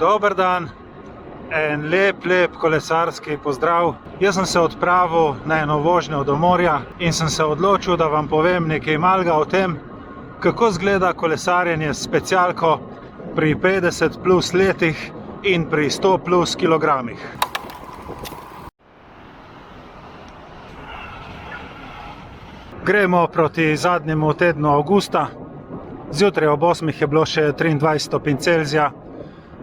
Dober dan, en lep kolesarski pozdrav. Jaz sem se odpravil na eno vožnjo do morja in sem se odločil, da vam povem nekaj malega o tem, kako izgleda kolesarjenje s specialko pri 50 plus letih in pri 100 plus kilogramih. Gremo proti zadnjemu tednu avgusta. Zjutraj ob 8 je bilo še 23 stopinj Celzija.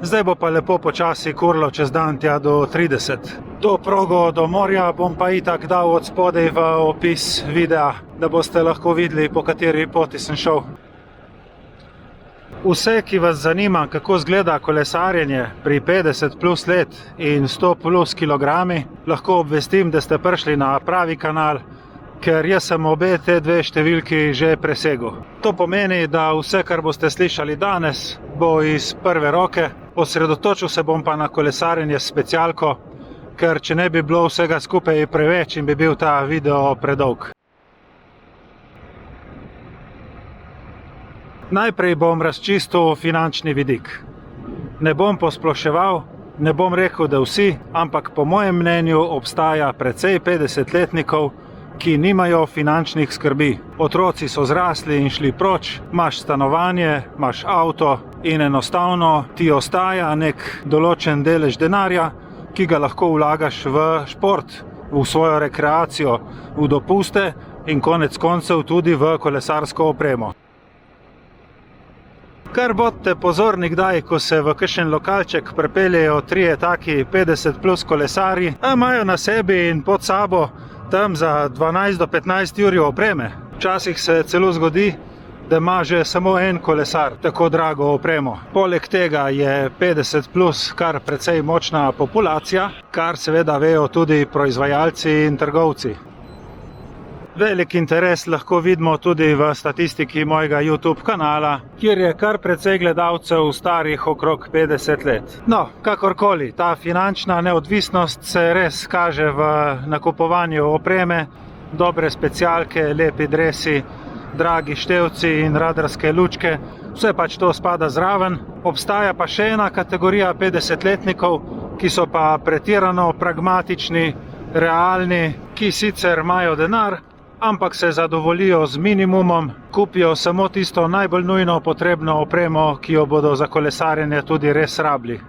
Zdaj bo pa lepo počasi kurlo čez dan tja do 30. To progo do morja bom pa itak dal od spodaj v opis videa, da boste lahko videli, po kateri poti sem šel. Vse, ki vas zanima, kako izgleda kolesarjenje pri 50 plus let in 100 plus kilogrami, lahko obvestim, da ste prišli na pravi kanal, ker jaz sem obe te dve številki že presegel. To pomeni, da vse, kar boste slišali danes, bo iz prve roke. Osredotočil se bom pa na kolesarjenje s specialko, ker če ne bi bilo vsega skupaj preveč in bi bil ta video predolg. Najprej bom razčistil finančni vidik. Ne bom posploševal, ne bom rekel, da vsi, ampak po mojem mnenju obstaja precej 50-letnikov, ki nimajo finančnih skrbi. Otroci so zrasli in šli proč, imaš stanovanje, imaš avto in enostavno ti ostaja nek določen delež denarja, ki ga lahko vlagaš v šport, v svojo rekreacijo, v dopuste in konec koncev tudi v kolesarsko opremo. Kar bodite pozorni kdaj, ko se v kakšen lokalček pripeljejo trije taki 50 plus kolesarji, a imajo na sebi in pod sabo tam za 12 do 15 jurjev opreme. Včasih se celo zgodi, da ima že samo en kolesar tako drago opremo. Poleg tega je 50 plus kar precej močna populacija, kar seveda vejo tudi proizvajalci in trgovci. Velik interes lahko vidimo tudi v statistiki mojega YouTube kanala, kjer je kar precej gledalcev starih okrog 50 let. No, kakorkoli, ta finančna neodvisnost se res kaže v nakupovanju opreme, dobre specialke, lepi dresi, dragi števci in radarske lučke. Vse pač to spada zraven. Obstaja pa še ena kategorija 50-letnikov, ki so pa pretirano pragmatični, realni, ki sicer imajo denar, ampak se zadovoljijo z minimumom, kupijo samo tisto najbolj nujno potrebno opremo, ki jo bodo za kolesarjenje tudi res rabili.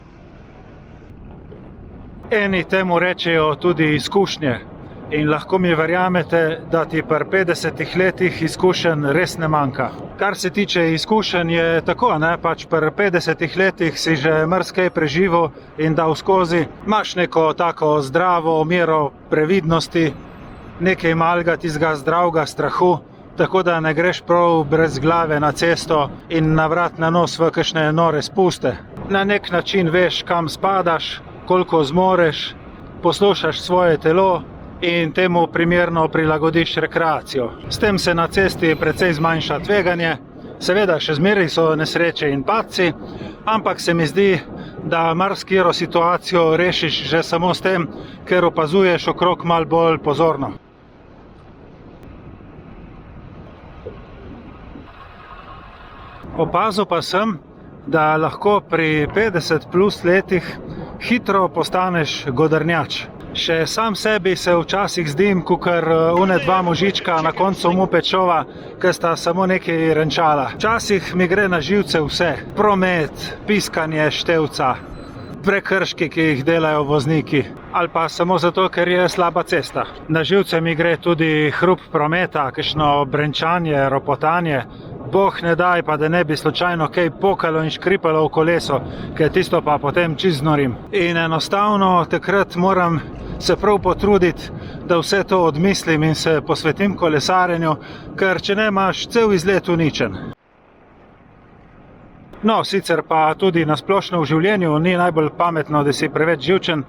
Eni temu rečejo tudi izkušnje in lahko mi verjamete, da ti pri 50 letih izkušenj res ne manjka. Kar se tiče izkušenj je tako, pač pri 50 letih si že marsikaj preživel in dal skozi, imaš neko tako zdravo mero previdnosti, nekaj malega tistega zdravega strahu, tako da ne greš prav brez glave na cesto in na vrat na nos v kakšne nore spuste. Na nek način veš, kam spadaš, koliko zmoreš, poslušaš svoje telo in temu primerno prilagodiš rekreacijo. S tem se na cesti precej zmanjša tveganje, seveda še zmeraj so nesreče in padci, ampak se mi zdi, da marsikatero situacijo rešiš že samo s tem, ker opazuješ okrog malo bolj pozorno. Opazil pa sem, da lahko pri 50 plus letih hitro postaneš godrnjač. Še sam sebi se včasih zdim, kakor une dva možička na koncu Moped-šova, ki sta samo nekaj renčala. Včasih mi gre na živce vse. Promet, piskanje števca, prekrški, ki jih delajo vozniki, ali pa samo zato, ker je slaba cesta. Na živce mi gre tudi hrup prometa, kakšno brenčanje, ropotanje. Boh ne daj pa, da ne bi slučajno kaj pokalo in škripalo v koleso, ker tisto pa potem čisto znorim. In enostavno takrat moram se prav potruditi, da vse to odmislim in se posvetim kolesarjenju, ker če ne, imaš cel izlet uničen. No, sicer pa tudi na splošno v življenju ni najbolj pametno, da si preveč živčen,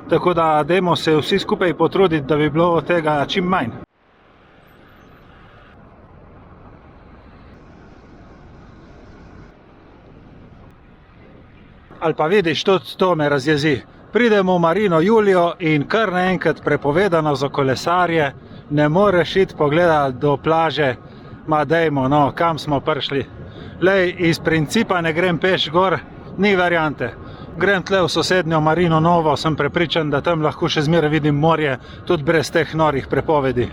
tako da dajmo se vsi skupaj potruditi, da bi bilo tega čim manj. Ali pa vidiš, tudi to me razjezi. Pridemo v Marino Julijo in kar naenkrat prepovedano za kolesarje, ne moreš iti pogledati do plaže, ma dajmo, no, kam smo prišli. Lej, iz principa ne grem peš gor, ni variante. Grem tle v sosednjo Marino Novo, sem prepričan, da tam lahko še zmeraj vidim morje, tudi brez teh norih prepovedi.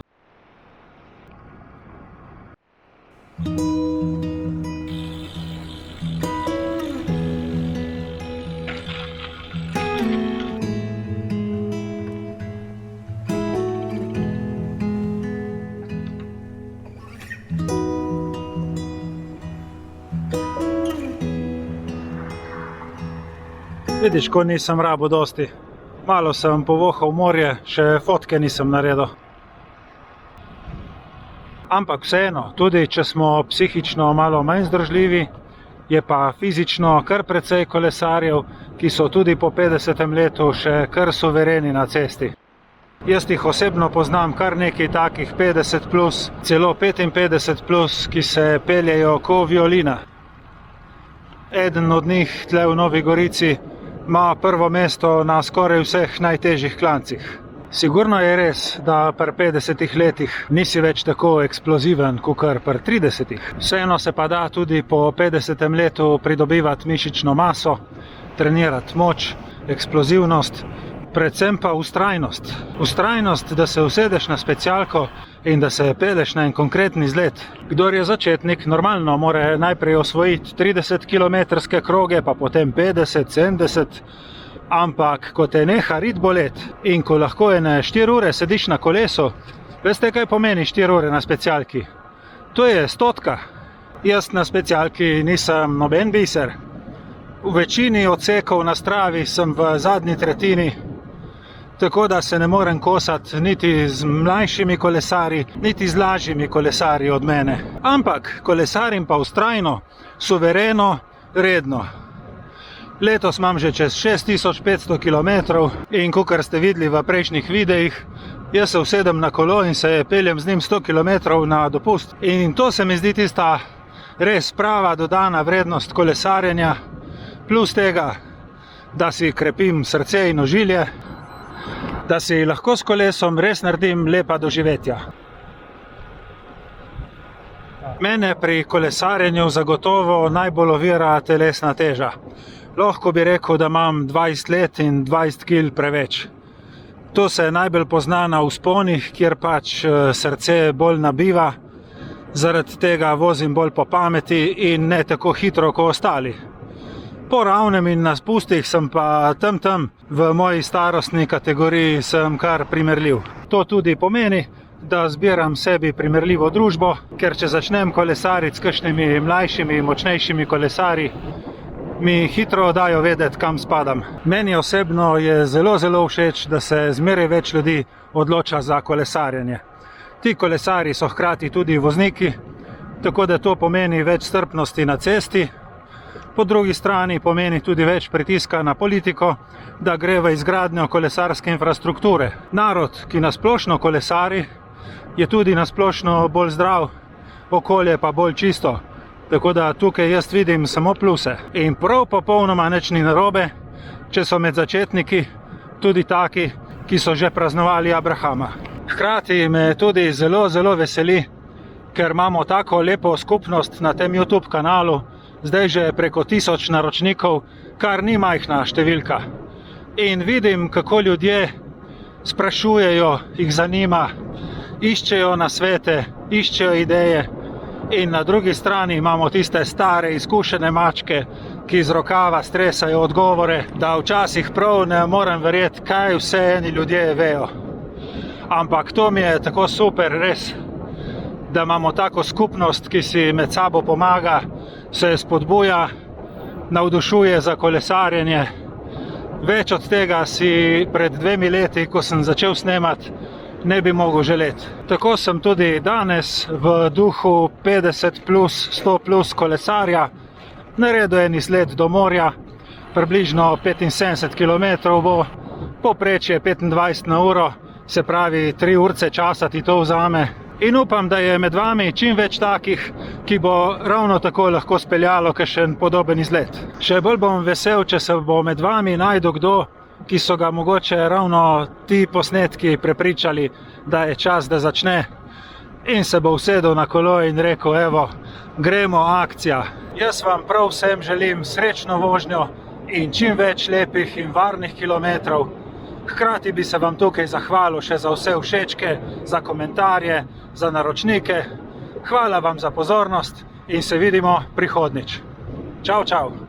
Vidiš, ko nisem rabo dosti. Malo sem povohal morje, še fotke nisem naredil. Ampak vseeno, tudi če smo psihično malo manj zdržljivi, je pa fizično kar precej kolesarjev, ki so tudi po 50. letu še kar suvereni na cesti. Jaz jih osebno poznam kar nekaj takih 50+, celo 55+, ki se peljejo ko violina. Eden od njih tle v Novi Gorici ima prvo mesto na skoraj vseh najtežjih klancih. Sigurno je res, da pri 50 letih nisi več tako eksploziven, kakor pri 30. Vseeno se pa da tudi po 50. letu pridobivati mišično maso, trenirati moč, eksplozivnost, predvsem pa vztrajnost. Vztrajnost, da se usedeš na specialko in da se peleš na en konkretni izlet. Kdor je začetnik, normalno mora najprej osvojiti 30-kilometrske kroge, pa potem 50, 70, ampak ko te neha rit bolet in ko lahko ene 4 ure sediš na kolesu, veste, kaj pomeni 4 ure na specialki? To je 100. Jaz na specialki nisem noben biser. V večini odsekov na Stravi sem v zadnji tretjini, tako da se ne morem kosati niti z mlajšimi kolesarji, niti z lažjimi kolesarji od mene. Ampak kolesarim pa vztrajno, suvereno, redno. Letos imam že čez 6500 km in kakor ste videli v prejšnjih videih, jaz se usedem na kolo in se peljem z njim 100 km na dopust. In to se mi zdi tista res prava dodana vrednost kolesarjenja, plus tega, da si krepim srce in ožilje, da si lahko s kolesom res naredim lepa doživetja. Mene pri kolesarjenju zagotovo najbolj ovira telesna teža. Lahko bi rekel, da imam 20 let in 20 kg preveč. To se najbolj pozna na vzponih, kjer pač srce bolj nabiva, zaradi tega vozim bolj po pameti in ne tako hitro kot ostali. Po ravnem in na spustih sem pa tam v moji starostni kategoriji sem kar primerljiv. To tudi pomeni, da zbiram sebi primerljivo družbo, ker če začnem kolesariti s kakšnimi mlajšimi, močnejšimi kolesarji, mi hitro dajo vedeti, kam spadam. Meni osebno je zelo všeč, da se zmeraj več ljudi odloča za kolesarjenje. Ti kolesarji so hkrati tudi vozniki, tako da to pomeni več strpnosti na cesti. Po drugi strani pomeni tudi več pritiska na politiko, da gre v izgradnjo kolesarske infrastrukture. Narod, ki nasplošno kolesari, je tudi nasplošno bolj zdrav, okolje pa bolj čisto. Tako da tukaj jaz vidim samo pluse. In prav popolnoma nič ni narobe, če so med začetniki tudi taki, ki so že praznovali Abrahama. Hkrati me tudi zelo veseli, ker imamo tako lepo skupnost na tem YouTube kanalu, zdaj že preko 1000 naročnikov, kar ni majhna številka. In vidim, kako ljudje sprašujejo, jih zanima, iščejo nasvete, iščejo ideje. In na drugi strani imamo tiste stare, izkušene mačke, ki z rokava stresajo odgovore, da včasih prav ne morem verjeti, kaj vse eni ljudje vejo. Ampak to mi je tako super, res, da imamo tako skupnost, ki si med sabo pomaga, se spodbuja, navdušuje za kolesarjenje. Več od tega si pred 2 leti, ko sem začel snemati, ne bi mogel želeti. Tako sem tudi danes v duhu 50+, 100+ kolesarja naredil en izlet do morja, približno 75 km bo, povprečje 25 na uro, se pravi 3 urce časa ti to vzame. In upam, da je med vami čim več takih, ki bo ravno tako lahko speljalo kakšen podoben izlet. Še bolj bom vesel, če se bo med vami našel kdo, ki so ga mogoče ravno ti posnetki prepričali, da je čas, da začne, in se bo usedel na kolo in rekel, evo, gremo, akcija. Jaz vam prav vsem želim srečno vožnjo in čim več lepih in varnih kilometrov. Hkrati bi se vam tukaj zahvalil še za vse všečke, za komentarje, za naročnike. Hvala vam za pozornost in se vidimo prihodnjič. Čau, čau!